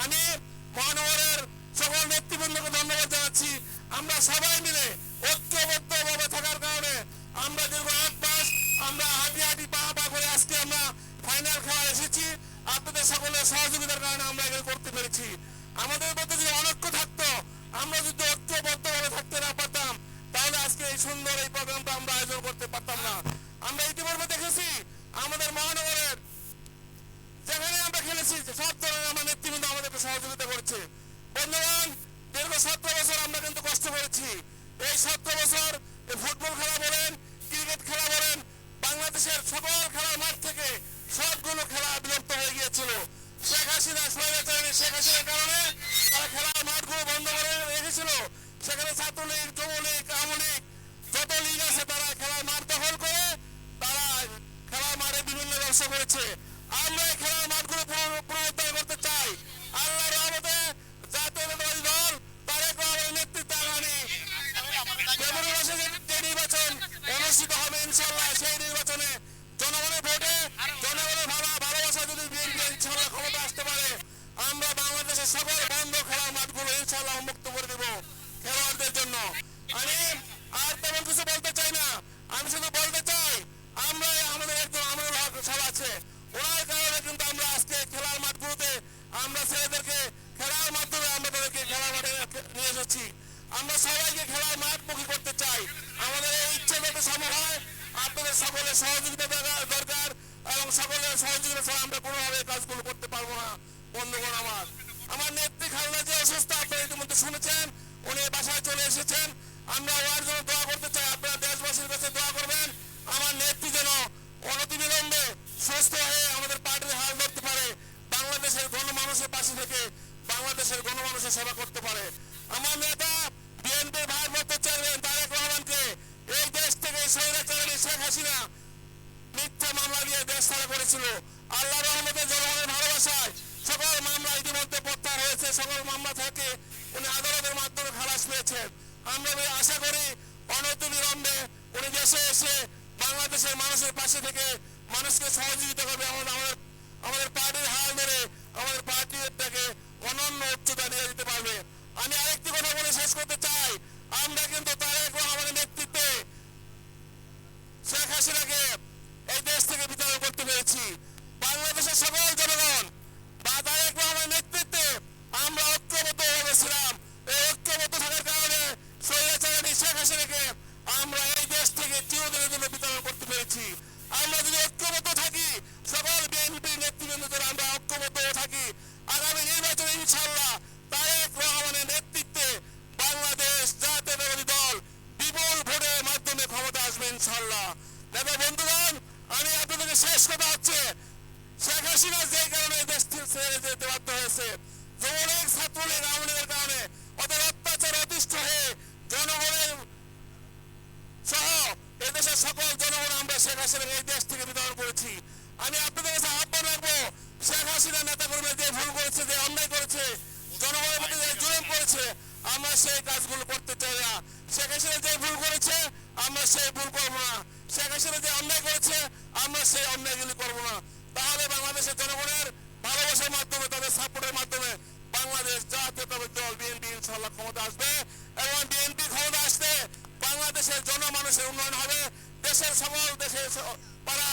আমি মহানগরের সকল নেতৃবৃন্দকে ধন্যবাদ জানাচ্ছি। আমরা সবাই মিলে ঐক্যবদ্ধভাবে থাকার কারণে আমরা দীর্ঘ 8 মাস আমরা হাঁটি হাঁটি পা পা করে আজকে আমরা ফাইনাল খেলা এসেছি। আপনাদের সকলের সহযোগিতার কারণে আমরা এগুলো করতে পেরেছি। আমাদের মধ্যে যদি অনৈক্য থাকতো, আমরা যদি ঐক্যবদ্ধভাবে থাকতে না পারতাম, তাহলে আজকে এই সুন্দর এই প্রোগ্রামটা আমরা আয়োজন করতে পারতাম না। আমরা ইতিমধ্যে দেখেছি আমাদের মহানগরের যেখানে আমরা খেলেছি সব ধরনের আমার নেতৃবৃন্দ আমাদেরকে সহযোগিতা করেছে। বন্ধুগণ, দীর্ঘ 17 বছর আমরা কিন্তু কষ্ট করেছি। এই 17 বছর ফুটবল খেলা বলেন, ক্রিকেট খেলা বলেন, বাংলাদেশের সকল খেলার মাঠ থেকে সবগুলো খেলা বিলুপ্ত হয়ে গিয়েছিল। শেখ হাসিনার কারণে তারা খেলার মাঠগুলো বন্ধ করে রেখেছিল। সেখানে ছাত্রলীগ, যুবলীগ, আওয়ামী লীগ যত লীগ আছে তারা খেলার মাঠ দখল করে তারা খেলার মাঠে বিভিন্ন ব্যবসা করেছে। আমরা এই খেলার মাঠগুলো পুনরুদ্ধার করতে চাই। আল্লাহর রহমতে জাতীয়তাবাদী দল তারেক রহমানের নেতৃত্বে আগামী ফেব্রুয়ারি মাসে যে নির্বাচন অনুষ্ঠিত হবে ইনশাআল্লাহ, সেই নির্বাচনে জনগণের ভোটে জনগণের ভালোবাসা যদি বিএনপি ইনশাআল্লাহ ক্ষমতা আসতে পারে, আমরা বাংলাদেশের সকল বন্ধ খেলার মাঠগুলো ইনশাআল্লাহ উন্মুক্ত করে দেব খেলোয়াড়দের জন্য। আমি আর তেমন কিছু বলতে চাই না। আমি শুধু বলতে চাই আমরা আমাদের একজন আমাদের সব আছে, ওনার কারণে কিন্তু আমরা আজকে খেলার মাঠগুলোতে আমরা ছেলেদেরকে খেলার মাধ্যমে আমরা তাদেরকে খেলার মাঠে নিয়ে এসেছি। আমরা সবাইকে খেলার মাঠ মুখী করতে চাই। আমাদের এই ইচ্ছে যাতে সম্ভব হয়, আপনাদের সকলের সহযোগিতা দরকার এবং সকলের সহযোগিতা ছাড়া আমরা কোনোভাবে কাজগুলো করতে পারবো না। বন্ধুগণ, আমার নেত্রী খালেদা জিয়া অসুস্থ, আপনারা ইতিমধ্যে শুনেছেন, উনি বাসায় চলে এসেছেন। আমরা ওনার জন্য দোয়া করতে চাই। আপনারা দেশবাসীর কাছে দোয়া করবেন আমার নেত্রী যেন অনতিবিলম্বে সুস্থ হয়ে আমাদের পার্টির হাল ধরতে পারে, বাংলাদেশের গণমানুষের পাশে থেকে বাংলাদেশের গণমানুষের সেবা করতে পারে। আমার নেতা বিএনপির ভারপ্রাপ্ত চেয়ারম্যান তারেক রহমানকে এই দেশ থেকে স্বৈরাচারী শেখ হাসিনা মিথ্যা মামলা দিয়ে দেশ ছাড়া করেছিল। আল্লাহর রহমতে জনগণের ভালোবাসায় সকল মামলা ইতিমধ্যে প্রত্যাহার হয়েছে। সকল মামলা থেকে উনি আদালতের মাধ্যমে খালাস পেয়েছেন। আমরা আশা করি অনতিবিলম্বে উনি দেশে এসে বাংলাদেশের মানুষের পাশে থেকে মানুষকে সহযোগিতা করবে, আমাদের পার্টির হাল ধরে আমাদের পার্টিটাকে অনন্য উচ্চতা নিয়ে দিতে পারবে। আমি আরেকটি কথা বলে শেষ করতে চাই, আমরা কিন্তু তারেক রহমানের নেতৃত্বে শেখ হাসিনাকে এই দেশ থেকে বিতাড়ন করতে পেরেছি। বাংলাদেশের সকল জনগণ বা তারেক রহমানের নেতৃত্বে আমরা ঐক্যবদ্ধ হয়ে গেছিলাম। এই ঐক্যবদ্ধ থাকার কারণে স্বৈরাচারী শেখ হাসিনাকে আমরা এই দেশ থেকে চিরদিনের জন্য বিতাড়ন করতে পেরেছি। আমরা যদি ঐক্যবদ্ধ থাকি, সকল বিএনপি নেতৃবৃন্দদের আমরা ঐক্যবদ্ধ থাকি, আগামী নির্বাচনে ইনশাআল্লাহ তারেক রহমানের নেতৃত্বে বাংলাদেশ জাতীয়তাবাদী দল বিপুল ভোটের মাধ্যমে ক্ষমতা আসবে ইনশাআল্লাহ। দেখো বন্ধুগণ, আমি আপনাদেরকে শেষ কথা হচ্ছে, শেখ হাসিনা যে কারণে দেশ ছেড়ে যেতে বাধ্য হয়েছে, যুবলীগ, ছাত্রলীগ, আওয়ামী লীগের কারণে ওদের অত্যাচার অতিষ্ঠ হয়ে জনগণের সহ এদেশের সকল জনগণ আমরা শেখ হাসিনাকে এই দেশ থেকে বিতরণ করেছি। আমি আপনাদের কাছে আহ্বান রাখবো, শেখ হাসিনা নেতাকর্মী যে ভুল করেছে, যে অন্যায় করেছে, জনগণের মধ্যে যে জুলুম করেছে, আমরা সেই কাজগুলো করতে চাই না। শেখ হাসিনা যে ভুল করেছে আমরা সেই ভুল করবো না। শেখ হাসিনা যে অন্যায় করেছে আমরা সেই অন্যায়গুলি করবো না। তাহলে বাংলাদেশের জনগণের ভালোবাসার মাধ্যমে, তাদের সাপোর্টের মাধ্যমে বাংলাদেশ জাতীয়তাবাদী দল বিএনপি ইনশাআল্লাহ ক্ষমতা আসবে এবং বিএনপি ক্ষমতা আসলে বাংলাদেশের জনমানুষের উন্নয়ন হবে। দেশের সকল দেশের পাড়া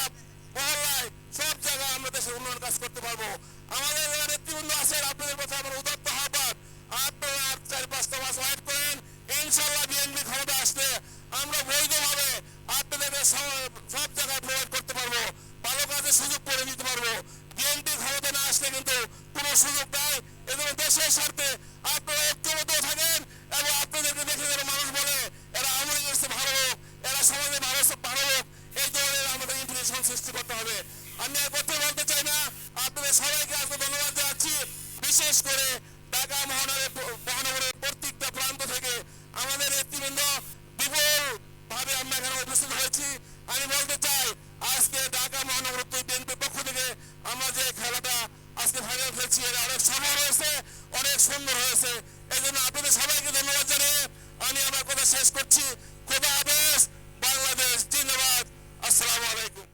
মহল্লায় সব জায়গায় আমরা দেশের উন্নয়ন কাজ করতে পারবো। আমাদের যারা নেতৃবৃন্দ আছেন, আপনাদের কথা আমার উদাত্ত আহ্বান, আপনারা 4-5 মাস ওয়েট করেন। ইনশাআল্লাহ বিএনপি ক্ষমতা আসলে আমরা বৈধভাবে আপনাদেরকে সব জায়গায় প্রোভাইড করতে পারবো, ভালো কাজের সুযোগ করে দিতে পারবো। বিএনপি ক্ষমতা না আসলে কিন্তু কোনো সুযোগ নাই। এজন্য দেশের স্বার্থে আপনারা ঐক্যবদ্ধ থাকেন এবং আপনাদেরকে দেখে যারা মানুষ বলে এরা আওয়ামী লীগের ভালো লোক, এরা সমাজে ভালো লোক, এই ধরনের আমাদের ইনফরমেশন সৃষ্টি করতে হবে। আমি আর কথা বলতে চাই না। আপনাদের সবাইকে আজকে ধন্যবাদ জানাচ্ছি। বিশেষ করে ঢাকা মহানগরের প্রত্যেকটা প্রান্ত থেকে আমাদের নেতৃবৃন্দ বিপুল ভাবে আমরা এখানে উপস্থিত হয়েছি। আমি বলতে চাই আজকে ঢাকা মহানগর বিএনপির পক্ষ থেকে আমরা যে খেলাটা আজকে ফাইনাল খেলছি, এর অনেক সময় হয়েছে, অনেক সুন্দর হয়েছে। এই জন্য আপনাদের সবাইকে ধন্যবাদ জানিয়ে আমি আমার কথা শেষ করছি। খোদা হাফেজ। বাংলাদেশ জিন্দাবাদ। আসসালামু আলাইকুম।